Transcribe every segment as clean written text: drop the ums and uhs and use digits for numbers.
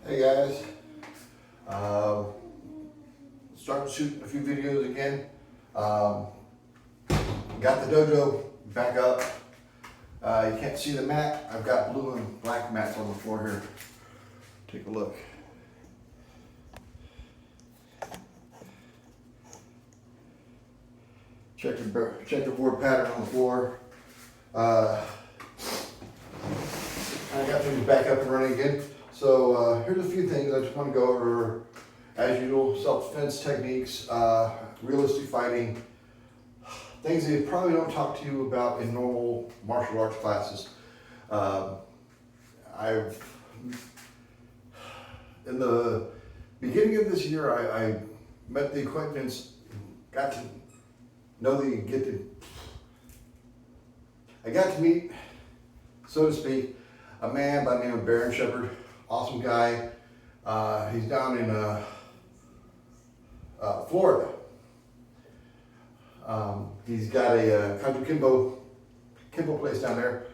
Hey guys, starting shooting a few videos again. Got the dojo back up. You can't see the mat. I've got blue and black mats on the floor here. Take a look. Checkerboard pattern on the floor. I got things back up and running again. So here's a few things I just want to go over. As usual, self-defense techniques, realistic fighting, things they probably don't talk to you about in normal martial arts classes. In the beginning of this year, I met the acquaintance, got to know I got to meet, so to speak, a man by the name of Baron Shepherd. Awesome guy. He's down in Florida. He's got a Kaju Kimbo place down there.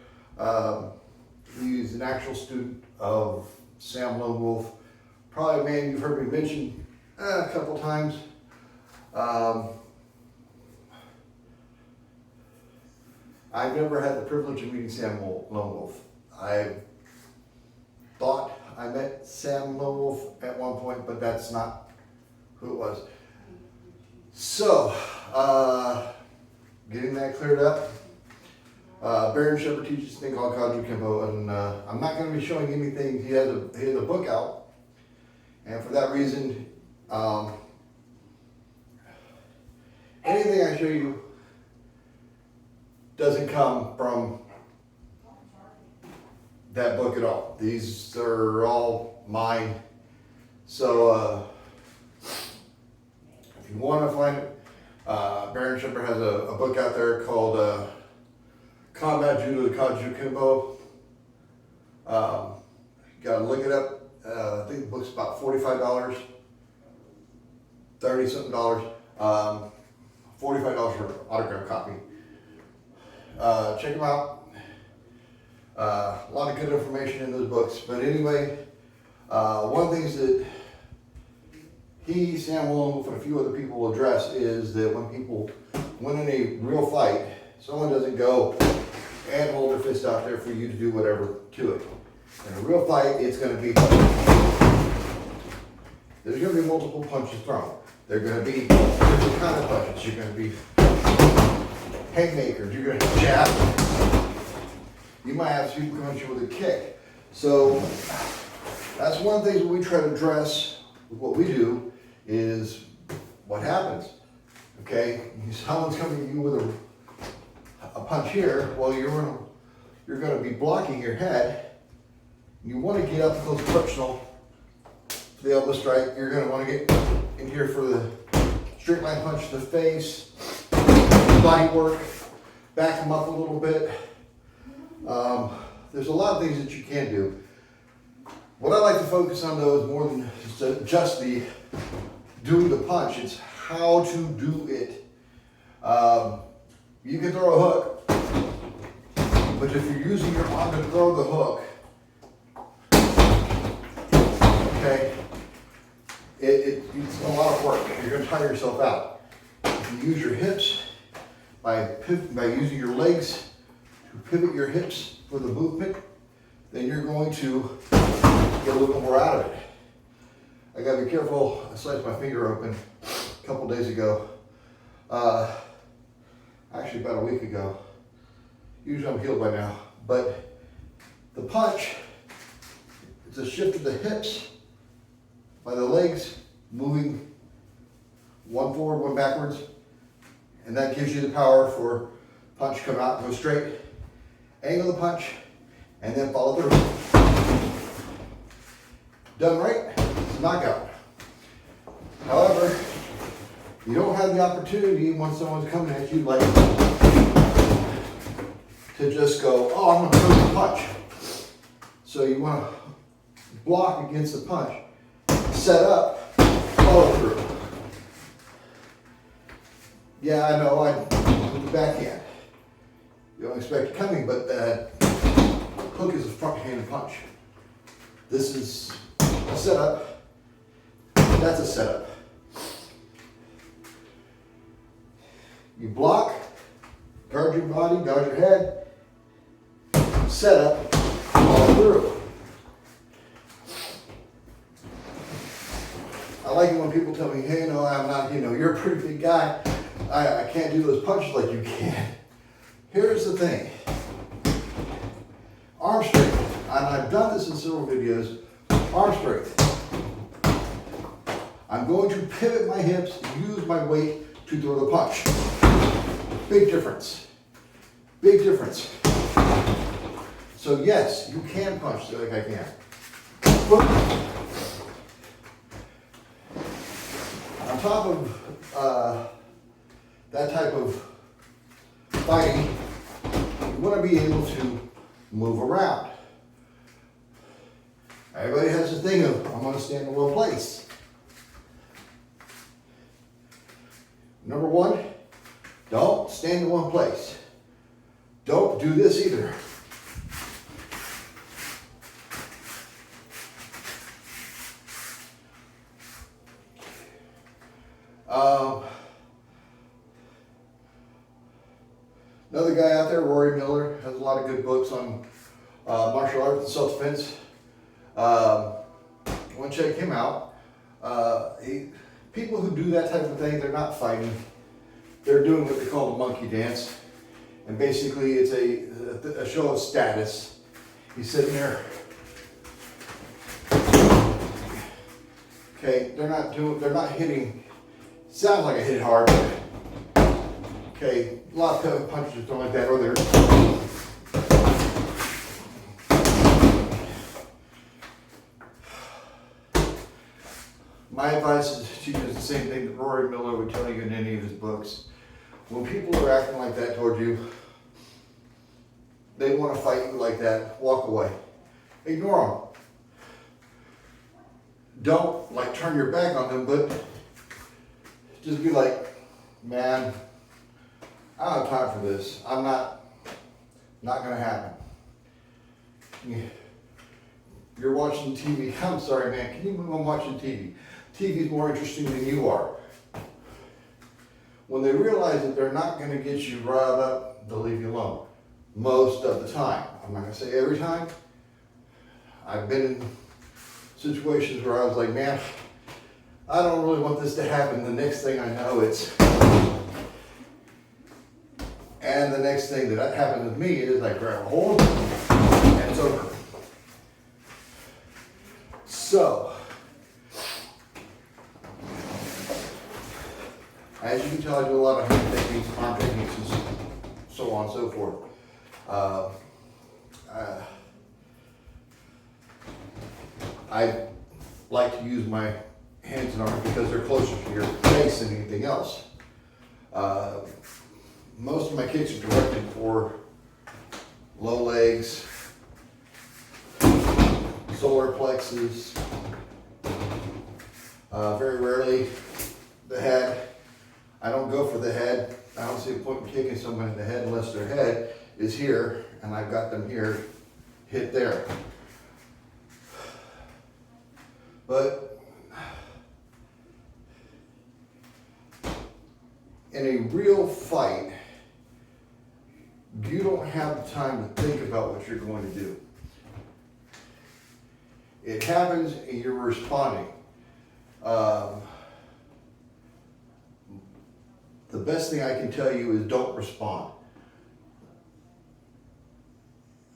He's an actual student of Sam Lone Wolf. Probably a man you've heard me mention a couple times. I've never had the privilege of meeting Sam Lone Wolf. I thought I met Sam Lone Wolf at one point, but that's not who it was. So, getting that cleared up. Baron Shepherd teaches a thing called Kaju Kimbo, and I'm not going to be showing anything. He has a book out, and for that reason, anything I show you doesn't come from that book at all. These are all mine. So if you want to find it, Baron Shepherd has a book out there called Combat Judo Kaju Kimbo. You gotta look it up. I think the book's about $45, $30-something, $45 for autograph copy. Check them out. A lot of good information in those books. But anyway, one of the things that Sam Lone Wolf and a few other people will address is that when people win in a real fight, someone doesn't go and hold their fist out there for you to do whatever to it. In a real fight, it's going to be, there's going to be multiple punches thrown. They're going to be different kind of punches. You're going to be haymakers. You're going to jab. You might have some people come at you with a kick. So that's one of the things that we try to address with what we do is what happens. Okay, someone's coming at you with a punch here. Well, you're going to be blocking your head. You want to get up close personal for the elbow strike. You're going to want to get in here for the straight line punch to the face, body work, back them up a little bit. There's a lot of things that you can do. What I like to focus on though is more than just the doing the punch, it's how to do it. You can throw a hook, but if you're using your arm to throw the hook, okay, it's a lot of work. You're going to tire yourself out. If you use your hips by using your legs to pivot your hips for the movement, then you're going to get a little more out of it. I gotta be careful. I sliced my finger open a couple days ago. Actually about a week ago. Usually I'm healed by now. But the punch, it's a shift of the hips by the legs moving one forward, one backwards. And that gives you the power for punch to come out and go straight. Angle the punch, and then follow through. Done right, it's a knockout. However, you don't have the opportunity when someone's coming at you like to just go, oh, I'm gonna throw the punch. So you wanna block against the punch, set up, follow through. Yeah, I know, with the backhand. You don't expect it coming, but that hook is a front-handed punch. This is a setup. That's a setup. You block, guard your body, guard your head, setup, all through. I like it when people tell me, hey, no, I'm not, you're a pretty big guy. I can't do those punches like you can. Here's the thing. Arm strength, and I've done this in several videos, arm strength. I'm going to pivot my hips, use my weight to throw the punch. Big difference. Big difference. So yes, you can punch like I can. But on top of that type of fighting, you want to be able to move around. Everybody has this thing of, I'm going to stand in one place. Number one, don't stand in one place. Don't do this either. Another guy out there, Rory Miller, has a lot of good books on martial arts and self-defense. You want to check him out. People who do that type of thing, they're not fighting. They're doing what they call the monkey dance. And basically it's a show of status. He's sitting there. Okay, they're not hitting, sounds like I hit hard, but okay, a lot of punches don't like that, or they're my advice is to use the same thing that Rory Miller would tell you in any of his books. When people are acting like that toward you, they want to fight you like that, walk away. Ignore them. Don't turn your back on them, but just be like, man, I don't have time for this. Not gonna happen. You're watching TV. I'm sorry, man. Can you move on watching TV? TV is more interesting than you are. When they realize that they're not going to get you riled up, they'll leave you alone. Most of the time. I'm not going to say every time. I've been in situations where I was like, man, I don't really want this to happen. The next thing I know, it's... And the next thing that happened with me is I grab a hold and it's over. So, as you can tell, I do a lot of hand techniques, arm techniques, and so on and so forth. I like to use my hands and arms because they're closer to your face than anything else. Most of my kicks are directed for low legs, solar plexus, very rarely the head. I don't go for the head. I don't see a point in kicking someone in the head unless their head is here and I've got them here, hit there. But in a real fight, you don't have the time to think about what you're going to do. It happens and you're responding. The best thing I can tell you is don't respond.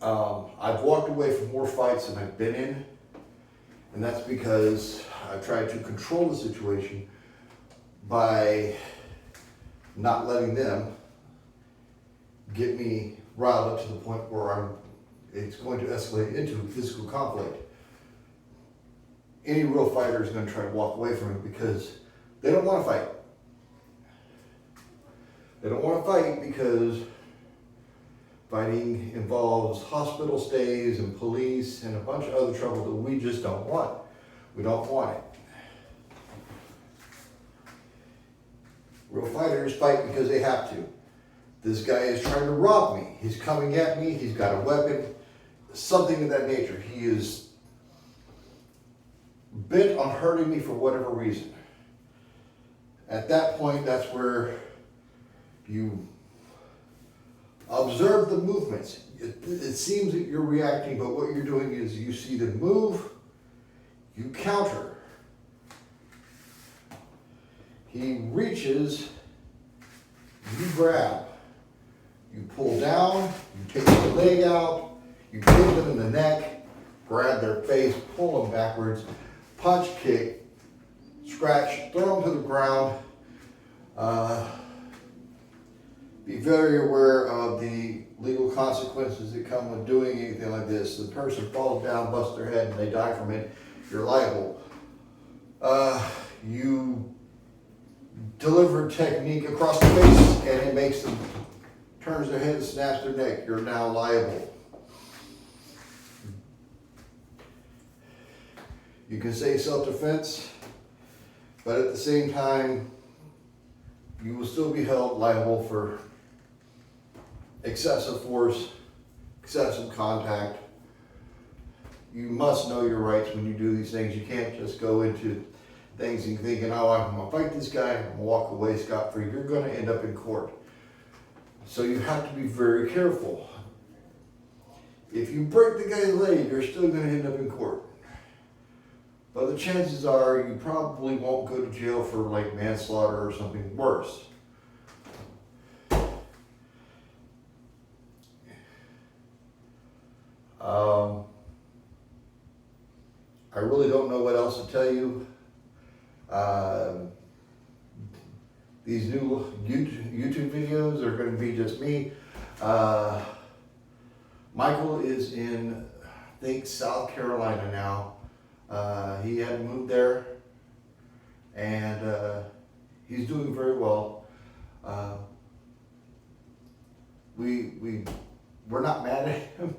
I've walked away from more fights than I've been in, and that's because I've tried to control the situation by not letting them get me riled up to the point where it's going to escalate into physical conflict. Any real fighter is going to try to walk away from it because they don't want to fight. They don't want to fight because fighting involves hospital stays and police and a bunch of other trouble that we just don't want. We don't want it. Real fighters fight because they have to. This guy is trying to rob me. He's coming at me. He's got a weapon, something of that nature. He is bent on hurting me for whatever reason. At that point, that's where you observe the movements. It seems that you're reacting, but what you're doing is you see them move, you counter. He reaches, you grab. You pull down, you take the leg out, you kick them in the neck, grab their face, pull them backwards, punch, kick, scratch, throw them to the ground. Be very aware of the legal consequences that come with doing anything like this. The person falls down, busts their head, and they die from it, you're liable. You deliver technique across the face, and it makes them turns their head and snaps their neck, you're now liable. You can say self-defense, but at the same time, you will still be held liable for excessive force, excessive contact. You must know your rights when you do these things. You can't just go into things and thinking, oh, I'm gonna fight this guy, I'm gonna walk away scot-free. You're gonna end up in court. So you have to be very careful. If you break the guy's leg, you're still going to end up in court. But the chances are you probably won't go to jail for like manslaughter or something worse. I really don't know what else to tell you. These new YouTube videos are going to be just me. Michael is in, I think, South Carolina now. He had moved there, and he's doing very well. We're not mad at him.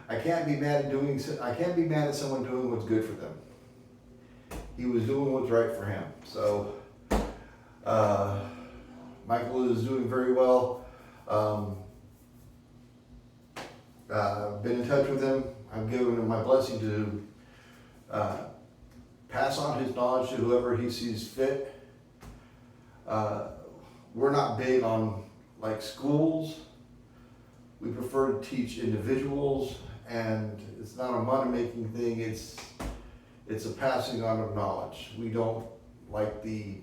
I can't be mad at someone doing what's good for them. He was doing what's right for him. So Michael is doing very well. Been in touch with him. I've given him my blessing to pass on his knowledge to whoever he sees fit. We're not big on like schools. We prefer to teach individuals, and it's not a money-making thing. It's a passing on of knowledge. We don't like the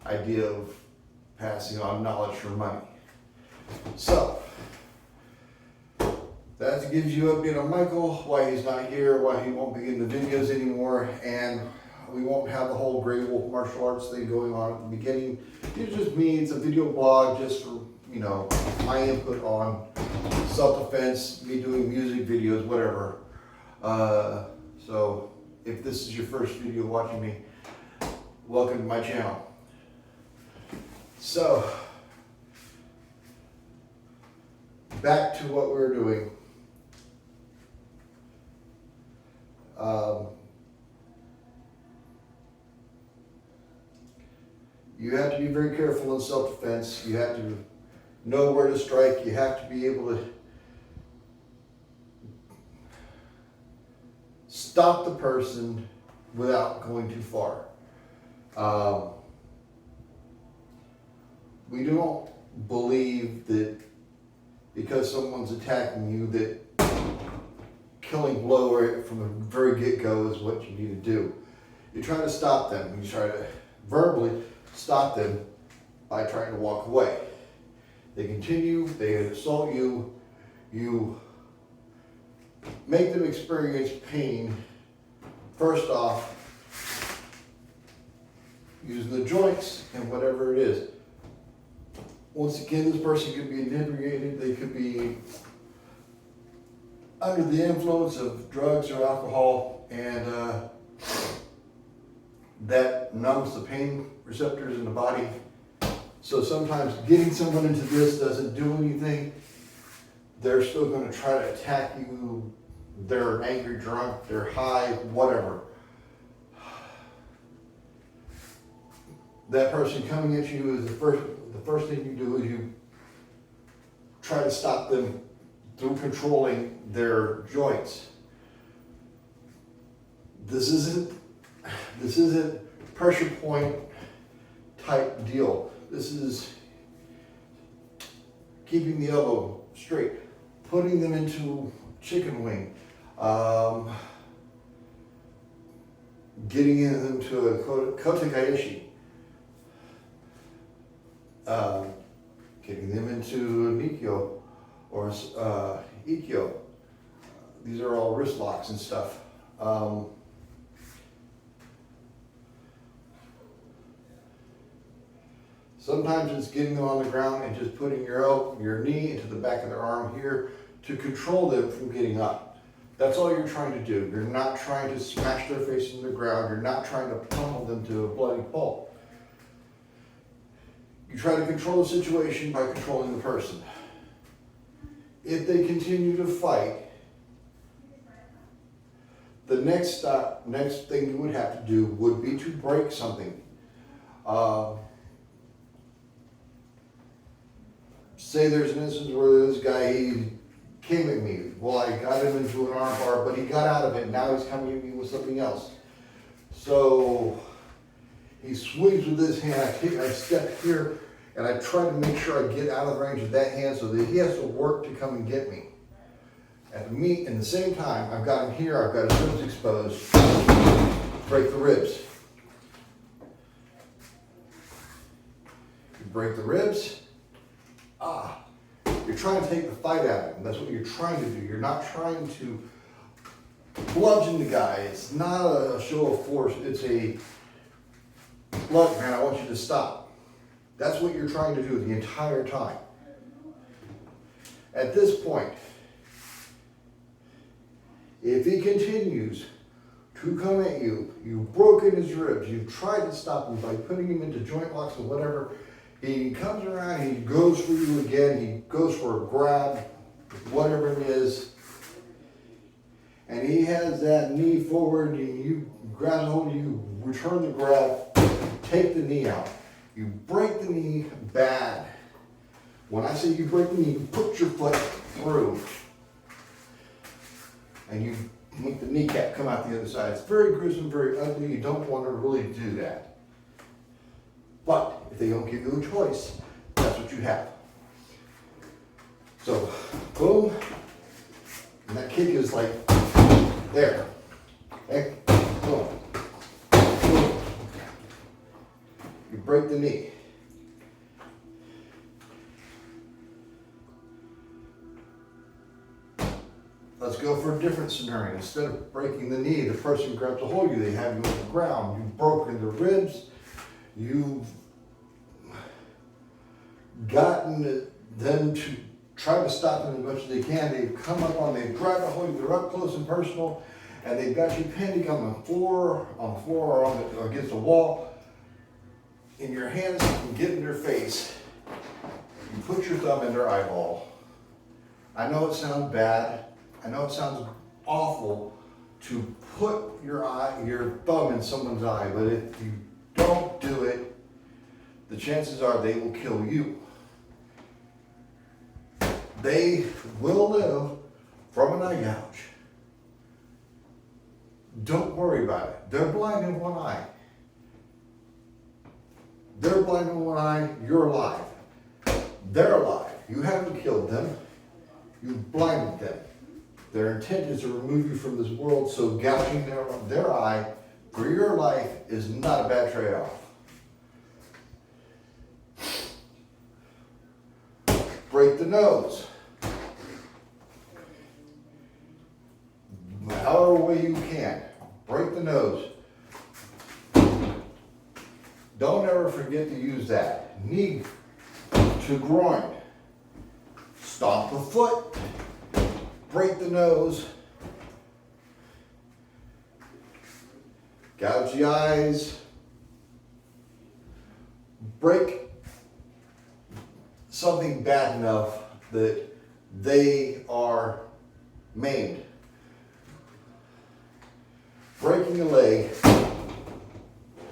idea of passing on knowledge for money. So that gives you an update on Michael, why he's not here, why he won't be in the videos anymore, and we won't have the whole Grey Wolf martial arts thing going on at the beginning. It's just me. It's a video blog just for, you know, my input on self-defense, me doing music videos, whatever. So if this is your first video watching me, welcome to my channel. So back to what we're doing. You have to be very careful in self-defense. You have to know where to strike. You have to be able to stop the person without going too far. We don't believe that because someone's attacking you that killing blow from the very get-go is what you need to do. You try to stop them. You try to verbally stop them by trying to walk away. They continue, they assault you, you make them experience pain. First off, using the joints and whatever it is. Once again, this person could be inebriated, they could be under the influence of drugs or alcohol, and that numbs the pain receptors in the body. So sometimes getting someone into this doesn't do anything. They're still going to try to attack you. They're angry, drunk, they're high, whatever. That person coming at you is the first thing you do is you try to stop them through controlling their joints. This isn't pressure point type deal. This is keeping the elbow straight, putting them into chicken wing, getting them to a kotegaeshi, getting them into a nikyo or ikkyo. These are all wrist locks and stuff. Sometimes it's getting them on the ground and just putting your knee into the back of their arm here to control them from getting up. That's all you're trying to do. You're not trying to smash their face into the ground. You're not trying to pummel them to a bloody pulp. You try to control the situation by controlling the person. If they continue to fight, the next thing you would have to do would be to break something. Say there's an instance where this guy, he came at me. Well, I got him into an arm bar, but he got out of it. Now he's coming at me with something else. So he swings with this hand. I step here, and I try to make sure I get out of the range of that hand so that he has to work to come and get me. At the same time, I've got him here. I've got his ribs exposed. Break the ribs. You break the ribs. You're trying to take the fight out of him. That's what you're trying to do. You're not trying to bludgeon the guy. It's not a show of force. It's a, look, man, I want you to stop. That's what you're trying to do the entire time. At this point, if he continues to come at you, you've broken his ribs, you've tried to stop him by putting him into joint locks and whatever, he comes around, he goes for you again, he goes for a grab, whatever it is, and he has that knee forward, and you grab hold of you, return the grab, take the knee out. You break the knee bad. When I say you break the knee, you put your foot through, and you make the kneecap come out the other side. It's very gruesome, very ugly. You don't want to really do that. But if they don't give you a choice, that's what you have. So, boom, and that kick is like there. Okay? Boom. Boom. You break the knee. Let's go for a different scenario. Instead of breaking the knee, the person grabs a hold of you, they have you on the ground. You've broken the ribs. You've gotten them to try to stop them as much as they can. They've come up on, they've grabbed a hold of you, they're up close and personal, and they've got you pinned on the floor or against the wall. In your hands, you can get in their face. You put your thumb in their eyeball. I know it sounds bad. I know it sounds awful to put your thumb in someone's eye, but if you don't do it, the chances are they will kill you. They will live from an eye gouge. Don't worry about it. They're blind in one eye. They're blind in one eye, you're alive. They're alive. You haven't killed them. You've blinded them. Their intent is to remove you from this world, so gouging their eye for your life is not a bad trade-off. Break the nose. However way you can. Break the nose. Don't ever forget to use that. Knee to groin. Stomp the foot. Break the nose. Gouge the eyes. Break something bad enough that they are maimed. Breaking a leg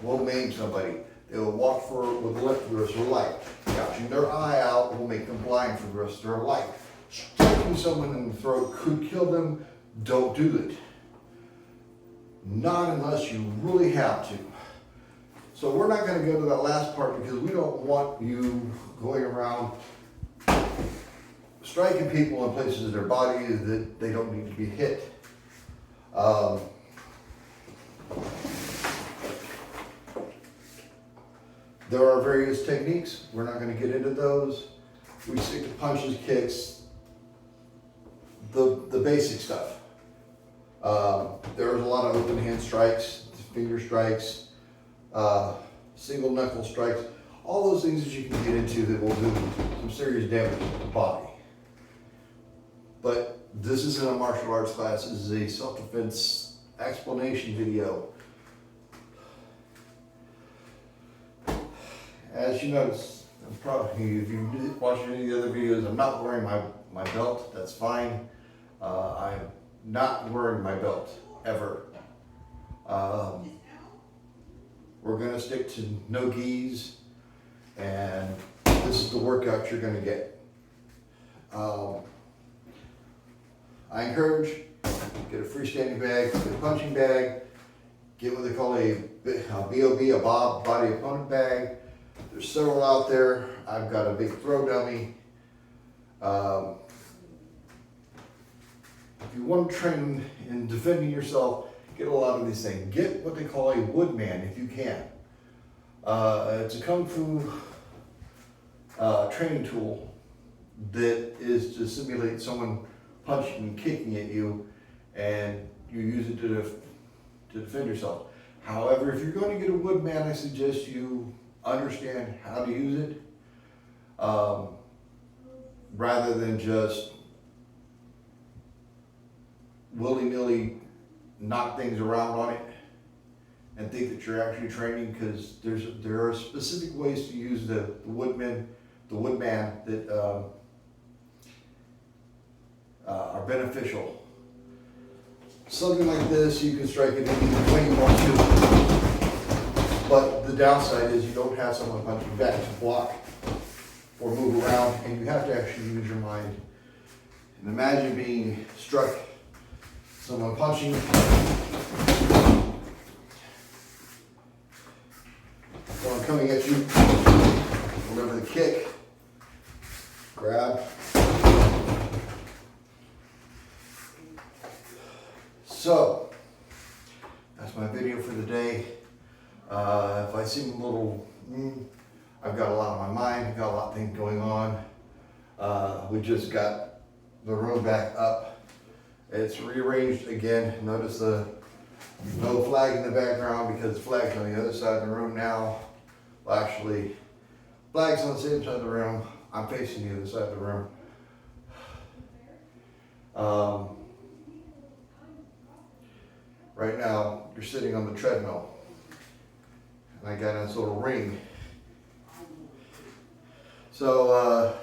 will maim somebody. They will walk with the rest of their life. Gouging their eye out will make them blind for the rest of their life. Striking someone in the throat could kill them. Don't do it. Not unless you really have to. So we're not going to go to that last part because we don't want you going around striking people in places of their body that they don't need to be hit. There are various techniques. We're not going to get into those. We stick to punches, kicks, the basic stuff. There's a lot of open hand strikes, finger strikes, single knuckle strikes, all those things that you can get into that will do some serious damage to the body. But this isn't a martial arts class, this is a self-defense explanation video. As you notice, probably if you watch any of the other videos, I'm not wearing my belt, that's fine. I'm not wearing my belt, ever. We're gonna stick to no gis, and this is the workout you're gonna get. I encourage, get a freestanding bag, get a punching bag, get what they call a BOB, a body opponent bag. There's several out there. I've got a big throw dummy. If you want to train in defending yourself, get a lot of these things. Get what they call a woodman if you can. It's a kung fu training tool that is to simulate someone punching and kicking at you, and you use it to defend yourself. However, if you're going to get a woodman, I suggest you understand how to use it, rather than just willy-nilly knock things around on it and think that you're actually training, because there are specific ways to use the woodman that are beneficial. Something like this, you can strike it any way you want to, but the downside is you don't have someone punching back to block or move around, and you have to actually use your mind. And imagine being struck, someone punching, someone coming at you, remember the kick, grab. So, that's my video for the day. If I seem a little, I've got a lot on my mind, I've got a lot of things going on. We just got the room back up. It's rearranged again. Notice the no flag in the background because the flag's on the other side of the room now. Well, actually, flag's on the same side of the room. I'm facing the other side of the room. Right now, you're sitting on the treadmill, and I got this little ring. So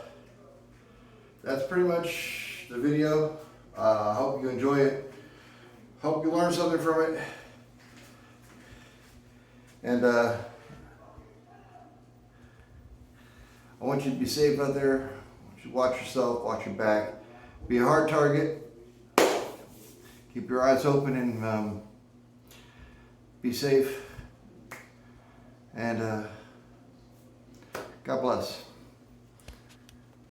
that's pretty much the video. I hope you enjoy it. Hope you learn something from it. And I want you to be safe out there. I want you to watch yourself, watch your back. Be a hard target. Keep your eyes open and be safe. And God bless.